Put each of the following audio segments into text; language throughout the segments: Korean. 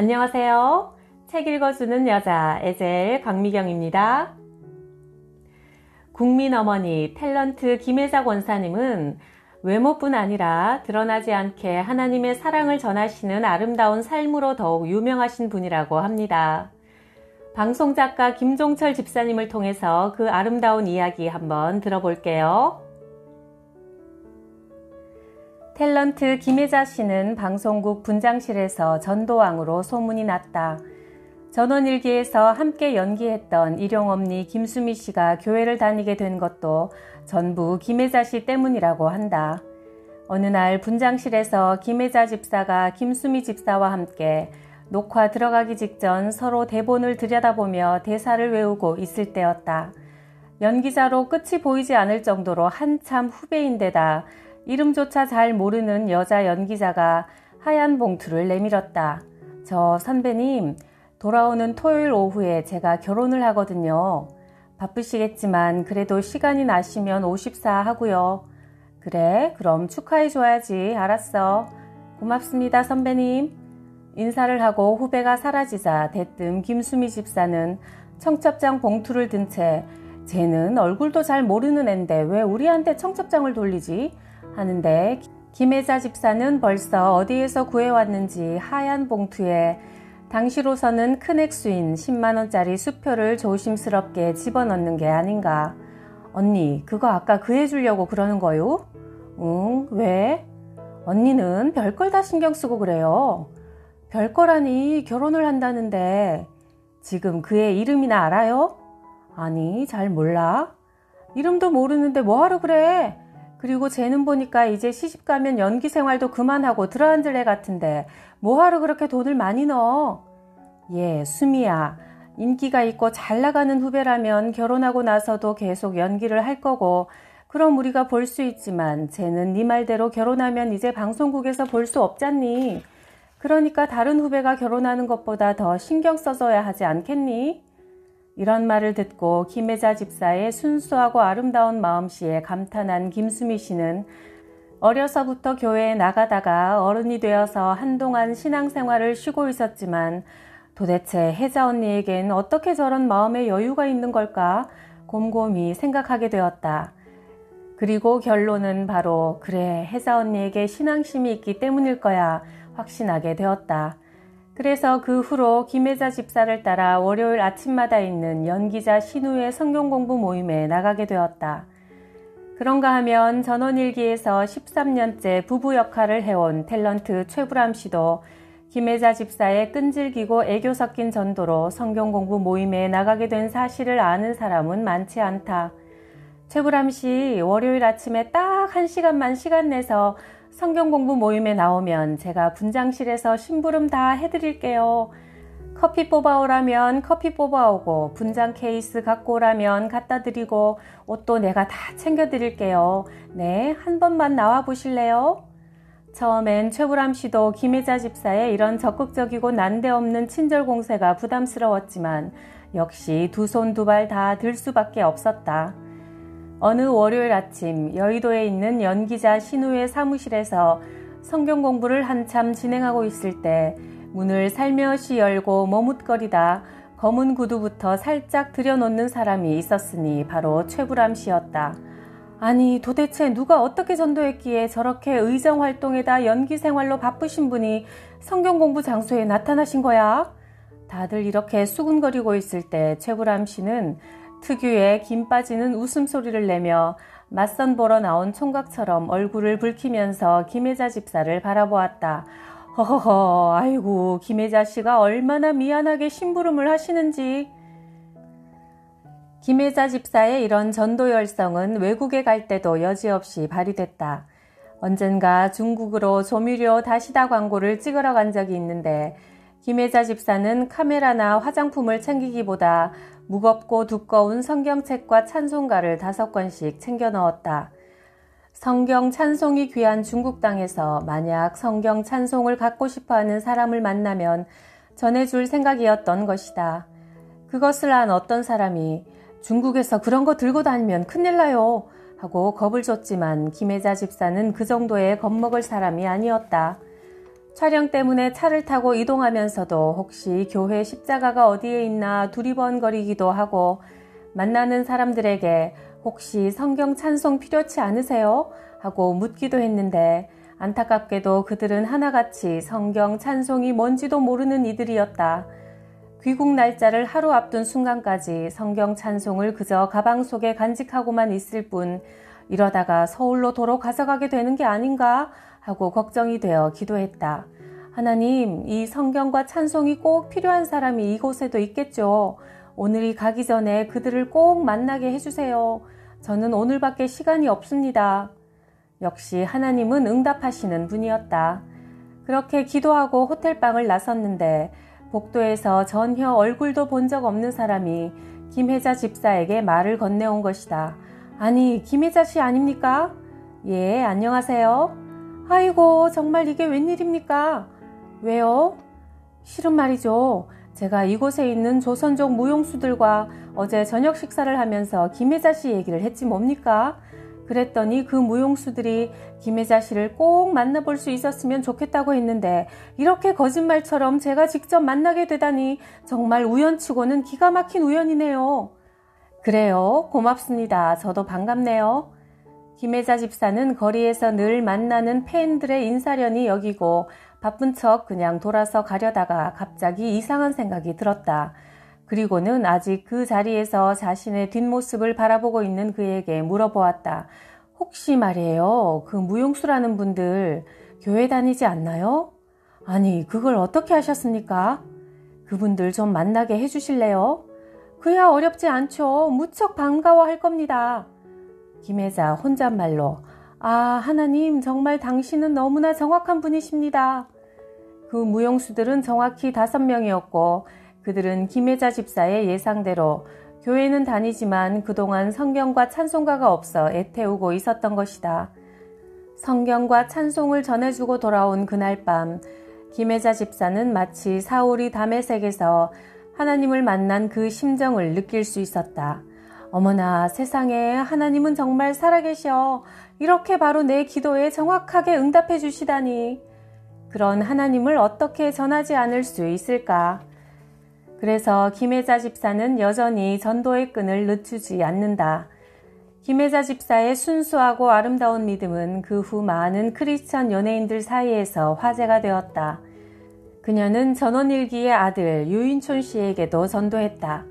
안녕하세요. 책 읽어주는 여자 에젤 강미경입니다. 국민어머니 탤런트 김혜자 권사님은 외모뿐 아니라 드러나지 않게 하나님의 사랑을 전하시는 아름다운 삶으로 더욱 유명하신 분이라고 합니다. 방송작가 김종철 집사님을 통해서 그 아름다운 이야기 한번 들어볼게요. 탤런트 김혜자 씨는 방송국 분장실에서 전도왕으로 소문이 났다. 전원일기에서 함께 연기했던 일용엄니 김수미 씨가 교회를 다니게 된 것도 전부 김혜자 씨 때문이라고 한다. 어느 날 분장실에서 김혜자 집사가 김수미 집사와 함께 녹화 들어가기 직전 서로 대본을 들여다보며 대사를 외우고 있을 때였다. 연기자로 끝이 보이지 않을 정도로 한참 후배인데다 이름조차 잘 모르는 여자 연기자가 하얀 봉투를 내밀었다. 저 선배님, 돌아오는 토요일 오후에 제가 결혼을 하거든요. 바쁘시겠지만 그래도 시간이 나시면 오십사 하고요. 그래, 그럼 축하해줘야지. 알았어. 고맙습니다, 선배님. 인사를 하고 후배가 사라지자 대뜸 김수미 집사는 청첩장 봉투를 든 채 쟤는 얼굴도 잘 모르는 앤데 왜 우리한테 청첩장을 돌리지? 하는데 김혜자 집사는 벌써 어디에서 구해왔는지 하얀 봉투에 당시로서는 큰 액수인 10만원짜리 수표를 조심스럽게 집어넣는 게 아닌가. 언니, 그거 아까 그 해주려고 그러는 거요? 응, 왜? 언니는 별걸 다 신경 쓰고 그래요. 별거라니 결혼을 한다는데 지금 그의 이름이나 알아요? 아니, 잘 몰라. 이름도 모르는데 뭐하러 그래? 그리고 쟤는 보니까 이제 시집가면 연기 생활도 그만하고 들어앉을 애 같은데 뭐하러 그렇게 돈을 많이 넣어? 예, 수미야. 인기가 있고 잘 나가는 후배라면 결혼하고 나서도 계속 연기를 할 거고 그럼 우리가 볼 수 있지만 쟤는 네 말대로 결혼하면 이제 방송국에서 볼 수 없잖니. 그러니까 다른 후배가 결혼하는 것보다 더 신경 써줘야 하지 않겠니? 이런 말을 듣고 김혜자 집사의 순수하고 아름다운 마음씨에 감탄한 김수미 씨는 어려서부터 교회에 나가다가 어른이 되어서 한동안 신앙생활을 쉬고 있었지만 도대체 혜자 언니에겐 어떻게 저런 마음의 여유가 있는 걸까 곰곰이 생각하게 되었다. 그리고 결론은 바로 그래, 혜자 언니에게 신앙심이 있기 때문일 거야 확신하게 되었다. 그래서 그 후로 김혜자 집사를 따라 월요일 아침마다 있는 연기자 신우의 성경공부 모임에 나가게 되었다. 그런가 하면 전원일기에서 13년째 부부 역할을 해온 탤런트 최불암 씨도 김혜자 집사의 끈질기고 애교 섞인 전도로 성경공부 모임에 나가게 된 사실을 아는 사람은 많지 않다. 최불암 씨, 월요일 아침에 딱 1시간만 시간 내서 성경공부 모임에 나오면 제가 분장실에서 심부름 다 해드릴게요. 커피 뽑아오라면 커피 뽑아오고 분장 케이스 갖고 오라면 갖다 드리고 옷도 내가 다 챙겨드릴게요. 네, 한 번만 나와 보실래요? 처음엔 최불암 씨도 김혜자 집사의 이런 적극적이고 난데없는 친절 공세가 부담스러웠지만 역시 두 손 두 발 다 들 수밖에 없었다. 어느 월요일 아침 여의도에 있는 연기자 신우의 사무실에서 성경 공부를 한참 진행하고 있을 때 문을 살며시 열고 머뭇거리다 검은 구두부터 살짝 들여놓는 사람이 있었으니 바로 최불암 씨였다. 아니, 도대체 누가 어떻게 전도했기에 저렇게 의정활동에다 연기생활로 바쁘신 분이 성경 공부 장소에 나타나신 거야? 다들 이렇게 수군거리고 있을 때 최불암 씨는 특유의 김 빠지는 웃음소리를 내며 맞선 보러 나온 총각처럼 얼굴을 붉히면서 김혜자 집사를 바라보았다. 허허허, 아이고, 김혜자 씨가 얼마나 미안하게 심부름을 하시는지. 김혜자 집사의 이런 전도 열성은 외국에 갈 때도 여지없이 발휘됐다. 언젠가 중국으로 조미료 다시다 광고를 찍으러 간 적이 있는데 김혜자 집사는 카메라나 화장품을 챙기기보다 무겁고 두꺼운 성경책과 찬송가를 5권씩 챙겨 넣었다. 성경 찬송이 귀한 중국 땅에서 만약 성경 찬송을 갖고 싶어하는 사람을 만나면 전해줄 생각이었던 것이다. 그것을 안 어떤 사람이 중국에서 그런 거 들고 다니면 큰일 나요 하고 겁을 줬지만 김혜자 집사는 그 정도의 겁먹을 사람이 아니었다. 촬영 때문에 차를 타고 이동하면서도 혹시 교회 십자가가 어디에 있나 두리번거리기도 하고 만나는 사람들에게 혹시 성경 찬송 필요치 않으세요? 하고 묻기도 했는데 안타깝게도 그들은 하나같이 성경 찬송이 뭔지도 모르는 이들이었다. 귀국 날짜를 하루 앞둔 순간까지 성경 찬송을 그저 가방 속에 간직하고만 있을 뿐 이러다가 서울로 도로 가져가게 되는 게 아닌가 하고 걱정이 되어 기도했다. 하나님, 이 성경과 찬송이 꼭 필요한 사람이 이곳에도 있겠죠. 오늘이 가기 전에 그들을 꼭 만나게 해주세요. 저는 오늘밖에 시간이 없습니다. 역시 하나님은 응답하시는 분이었다. 그렇게 기도하고 호텔방을 나섰는데 복도에서 전혀 얼굴도 본 적 없는 사람이 김혜자 집사에게 말을 건네온 것이다. 아니, 김혜자 씨 아닙니까? 예, 안녕하세요. 아이고, 정말 이게 웬일입니까? 왜요? 실은 말이죠. 제가 이곳에 있는 조선족 무용수들과 어제 저녁 식사를 하면서 김혜자 씨 얘기를 했지 뭡니까? 그랬더니 그 무용수들이 김혜자 씨를 꼭 만나볼 수 있었으면 좋겠다고 했는데 이렇게 거짓말처럼 제가 직접 만나게 되다니 정말 우연치고는 기가 막힌 우연이네요. 그래요. 고맙습니다. 저도 반갑네요. 김혜자 집사는 거리에서 늘 만나는 팬들의 인사련이 여기고 바쁜 척 그냥 돌아서 가려다가 갑자기 이상한 생각이 들었다. 그리고는 아직 그 자리에서 자신의 뒷모습을 바라보고 있는 그에게 물어보았다. 혹시 말이에요. 그 무용수라는 분들 교회 다니지 않나요? 아니, 그걸 어떻게 하셨습니까? 그분들 좀 만나게 해주실래요? 그야 어렵지 않죠. 무척 반가워할 겁니다. 김혜자 혼잣말로 아, 하나님 정말 당신은 너무나 정확한 분이십니다. 그 무용수들은 정확히 5명이었고 그들은 김혜자 집사의 예상대로 교회는 다니지만 그동안 성경과 찬송가가 없어 애태우고 있었던 것이다. 성경과 찬송을 전해주고 돌아온 그날 밤 김혜자 집사는 마치 사울이 다메섹에서 하나님을 만난 그 심정을 느낄 수 있었다. 어머나, 세상에 하나님은 정말 살아계셔. 이렇게 바로 내 기도에 정확하게 응답해 주시다니. 그런 하나님을 어떻게 전하지 않을 수 있을까? 그래서 김혜자 집사는 여전히 전도의 끈을 늦추지 않는다. 김혜자 집사의 순수하고 아름다운 믿음은 그 후 많은 크리스천 연예인들 사이에서 화제가 되었다. 그녀는 전원일기의 아들 유인촌 씨에게도 전도했다.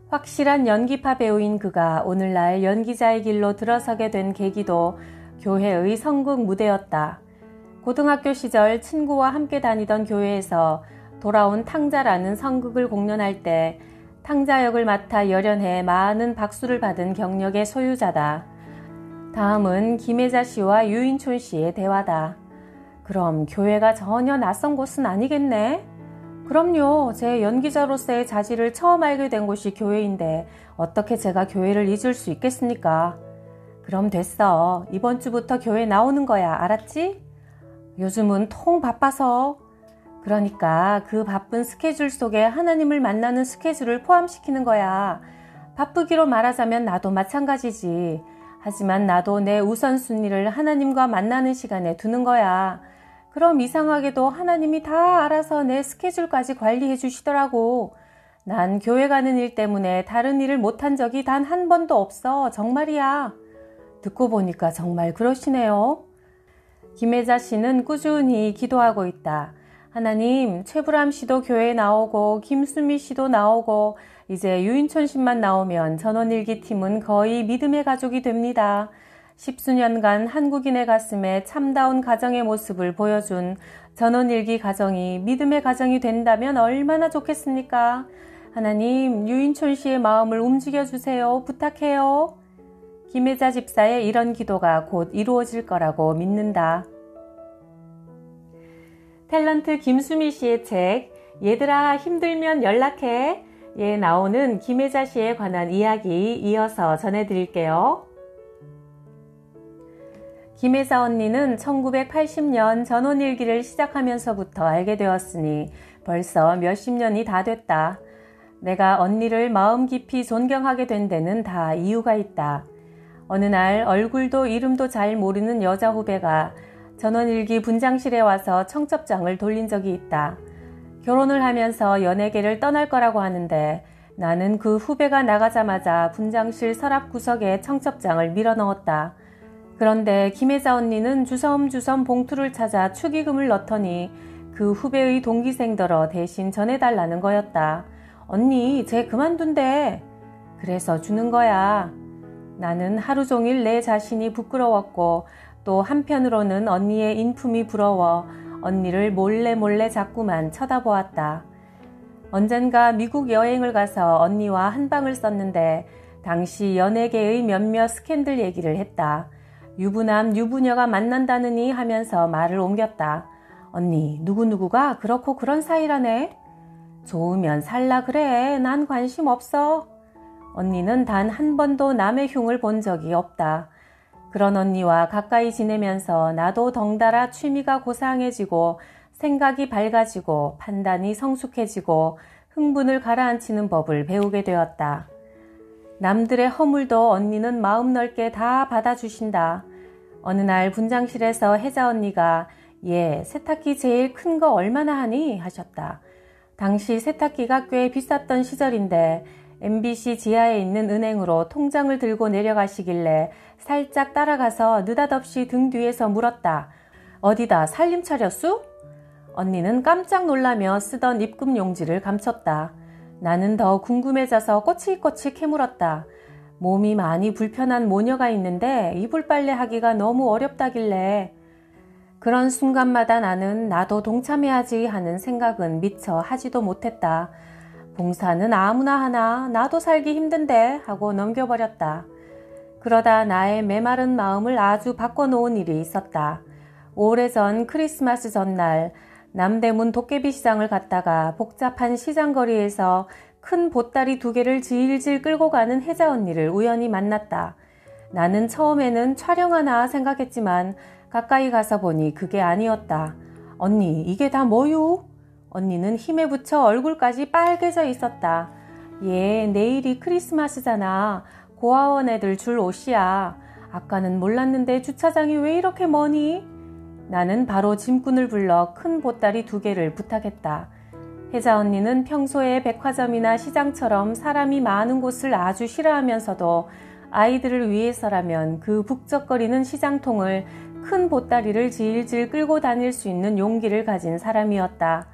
확실한 연기파 배우인 그가 오늘날 연기자의 길로 들어서게 된 계기도 교회의 성극 무대였다. 고등학교 시절 친구와 함께 다니던 교회에서 돌아온 탕자라는 성극을 공연할 때 탕자 역을 맡아 열연해 많은 박수를 받은 경력의 소유자다. 다음은 김혜자 씨와 유인촌 씨의 대화다. 그럼 교회가 전혀 낯선 곳은 아니겠네? 그럼요. 제 연기자로서의 자질을 처음 알게 된 곳이 교회인데 어떻게 제가 교회를 잊을 수 있겠습니까? 그럼 됐어. 이번 주부터 교회 나오는 거야. 알았지? 요즘은 통 바빠서. 그러니까 그 바쁜 스케줄 속에 하나님을 만나는 스케줄을 포함시키는 거야. 바쁘기로 말하자면 나도 마찬가지지. 하지만 나도 내 우선순위를 하나님과 만나는 시간에 두는 거야. 그럼 이상하게도 하나님이 다 알아서 내 스케줄까지 관리해 주시더라고. 난 교회 가는 일 때문에 다른 일을 못한 적이 단 한 번도 없어. 정말이야. 듣고 보니까 정말 그러시네요. 김혜자 씨는 꾸준히 기도하고 있다. 하나님, 최불암 씨도 교회에 나오고 김수미 씨도 나오고 이제 유인촌 씨만 나오면 전원일기 팀은 거의 믿음의 가족이 됩니다. 10수년간 한국인의 가슴에 참다운 가정의 모습을 보여준 전원일기 가정이 믿음의 가정이 된다면 얼마나 좋겠습니까? 하나님, 유인촌 씨의 마음을 움직여주세요. 부탁해요. 김혜자 집사의 이런 기도가 곧 이루어질 거라고 믿는다. 탤런트 김수미 씨의 책 얘들아 힘들면 연락해 에 나오는 김혜자 씨에 관한 이야기 이어서 전해드릴게요. 김혜자 언니는 1980년 전원일기를 시작하면서부터 알게 되었으니 벌써 몇십 년이 다 됐다. 내가 언니를 마음 깊이 존경하게 된 데는 다 이유가 있다. 어느 날 얼굴도 이름도 잘 모르는 여자 후배가 전원일기 분장실에 와서 청첩장을 돌린 적이 있다. 결혼을 하면서 연예계를 떠날 거라고 하는데 나는 그 후배가 나가자마자 분장실 서랍 구석에 청첩장을 밀어 넣었다. 그런데 김혜자 언니는 주섬주섬 봉투를 찾아 축의금을 넣더니 그 후배의 동기생더러 대신 전해달라는 거였다. 언니, 쟤 그만둔대. 그래서 주는 거야. 나는 하루 종일 내 자신이 부끄러웠고 또 한편으로는 언니의 인품이 부러워 언니를 몰래 자꾸만 쳐다보았다. 언젠가 미국 여행을 가서 언니와 한방을 썼는데 당시 연예계의 몇몇 스캔들 얘기를 했다. 유부남, 유부녀가 만난다느니 하면서 말을 옮겼다. 언니, 누구누구가 그렇고 그런 사이라네. 좋으면 살라 그래. 난 관심 없어. 언니는 단 한 번도 남의 흉을 본 적이 없다. 그런 언니와 가까이 지내면서 나도 덩달아 취미가 고상해지고 생각이 밝아지고 판단이 성숙해지고 흥분을 가라앉히는 법을 배우게 되었다. 남들의 허물도 언니는 마음 넓게 다 받아주신다. 어느 날 분장실에서 혜자 언니가 얘 세탁기 제일 큰 거 얼마나 하니? 하셨다. 당시 세탁기가 꽤 비쌌던 시절인데 MBC 지하에 있는 은행으로 통장을 들고 내려가시길래 살짝 따라가서 느닷없이 등 뒤에서 물었다. 어디다 살림 차렸수? 언니는 깜짝 놀라며 쓰던 입금 용지를 감췄다. 나는 더 궁금해져서 꼬치꼬치 캐물었다. 몸이 많이 불편한 모녀가 있는데 이불 빨래 하기가 너무 어렵다길래. 그런 순간마다 나는 나도 동참해야지 하는 생각은 미처 하지도 못했다. 봉사는 아무나 하나, 나도 살기 힘든데 하고 넘겨버렸다. 그러다 나의 메마른 마음을 아주 바꿔놓은 일이 있었다. 오래전 크리스마스 전날 남대문 도깨비 시장을 갔다가 복잡한 시장거리에서 큰 보따리 2개를 질질 끌고 가는 혜자 언니를 우연히 만났다. 나는 처음에는 촬영하나 생각했지만 가까이 가서 보니 그게 아니었다. 언니, 이게 다 뭐유? 언니는 힘에 부쳐 얼굴까지 빨개져 있었다. 얘, 내일이 크리스마스잖아. 고아원 애들 줄 옷이야. 아까는 몰랐는데 주차장이 왜 이렇게 머니? 나는 바로 짐꾼을 불러 큰 보따리 2개를 부탁했다. 혜자 언니는 평소에 백화점이나 시장처럼 사람이 많은 곳을 아주 싫어하면서도 아이들을 위해서라면 그 북적거리는 시장통을 큰 보따리를 질질 끌고 다닐 수 있는 용기를 가진 사람이었다.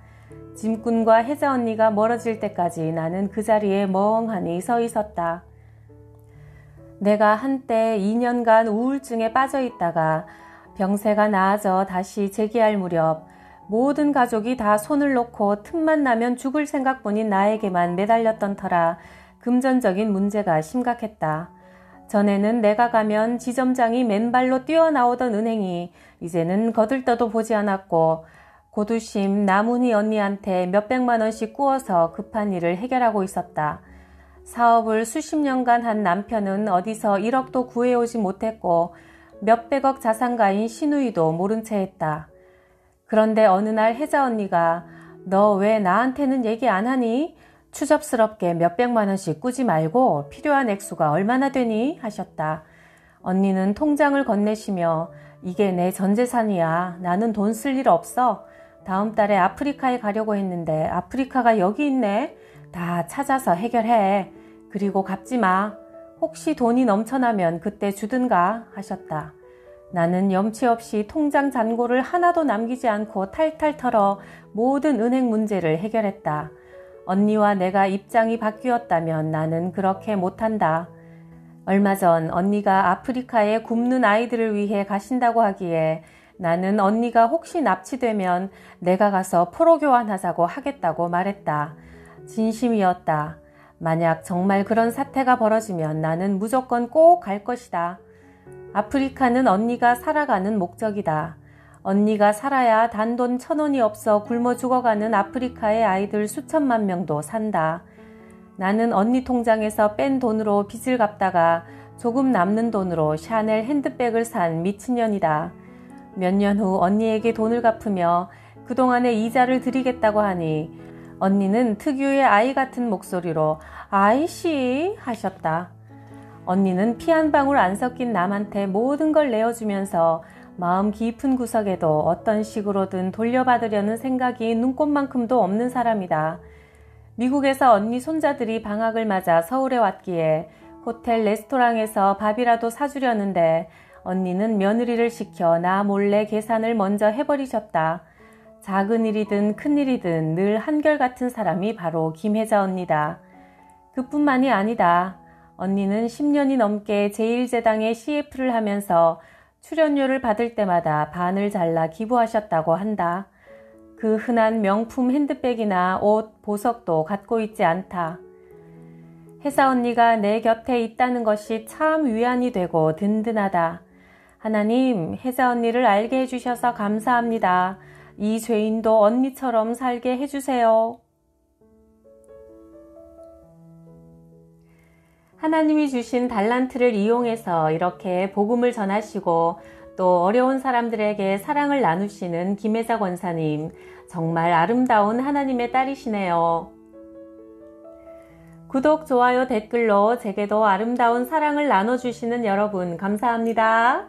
짐꾼과 혜자 언니가 멀어질 때까지 나는 그 자리에 멍하니 서 있었다. 내가 한때 2년간 우울증에 빠져 있다가 병세가 나아져 다시 재기할 무렵 모든 가족이 다 손을 놓고 틈만 나면 죽을 생각뿐인 나에게만 매달렸던 터라 금전적인 문제가 심각했다. 전에는 내가 가면 지점장이 맨발로 뛰어나오던 은행이 이제는 거들떠도 보지 않았고 고두심 나문희 언니한테 몇백만 원씩 꾸어서 급한 일을 해결하고 있었다. 사업을 수십 년간 한 남편은 어디서 1억도 구해오지 못했고 몇백억 자산가인 시누이도 모른 채 했다. 그런데 어느 날 혜자 언니가 너 왜 나한테는 얘기 안 하니? 추접스럽게 몇백만 원씩 꾸지 말고 필요한 액수가 얼마나 되니? 하셨다. 언니는 통장을 건네시며 이게 내 전 재산이야. 나는 돈 쓸 일 없어. 다음 달에 아프리카에 가려고 했는데 아프리카가 여기 있네. 다 찾아서 해결해. 그리고 갚지 마. 혹시 돈이 넘쳐나면 그때 주든가 하셨다. 나는 염치 없이 통장 잔고를 하나도 남기지 않고 탈탈 털어 모든 은행 문제를 해결했다. 언니와 내가 입장이 바뀌었다면 나는 그렇게 못한다. 얼마 전 언니가 아프리카에 굶는 아이들을 위해 가신다고 하기에 나는 언니가 혹시 납치되면 내가 가서 포로 교환하자고 하겠다고 말했다. 진심이었다. 만약 정말 그런 사태가 벌어지면 나는 무조건 꼭 갈 것이다. 아프리카는 언니가 살아가는 목적이다. 언니가 살아야 단돈 1,000원이 없어 굶어 죽어가는 아프리카의 아이들 수천만 명도 산다. 나는 언니 통장에서 뺀 돈으로 빚을 갚다가 조금 남는 돈으로 샤넬 핸드백을 산 미친년이다. 몇 년 후 언니에게 돈을 갚으며 그동안의 이자를 드리겠다고 하니 언니는 특유의 아이 같은 목소리로 아이씨 하셨다. 언니는 피 한 방울 안 섞인 남한테 모든 걸 내어주면서 마음 깊은 구석에도 어떤 식으로든 돌려받으려는 생각이 눈꼽만큼도 없는 사람이다. 미국에서 언니 손자들이 방학을 맞아 서울에 왔기에 호텔 레스토랑에서 밥이라도 사주려는데 언니는 며느리를 시켜 나 몰래 계산을 먼저 해버리셨다. 작은 일이든 큰 일이든 늘 한결같은 사람이 바로 김혜자 언니다. 그뿐만이 아니다. 언니는 10년이 넘게 제1제당의 CF를 하면서 출연료를 받을 때마다 반을 잘라 기부하셨다고 한다. 그 흔한 명품 핸드백이나 옷, 보석도 갖고 있지 않다. 혜자 언니가 내 곁에 있다는 것이 참 위안이 되고 든든하다. 하나님, 혜자 언니를 알게 해주셔서 감사합니다. 이 죄인도 언니처럼 살게 해주세요. 하나님이 주신 달란트를 이용해서 이렇게 복음을 전하시고 또 어려운 사람들에게 사랑을 나누시는 김혜자 권사님, 정말 아름다운 하나님의 딸이시네요. 구독, 좋아요, 댓글로 제게도 아름다운 사랑을 나눠주시는 여러분 감사합니다.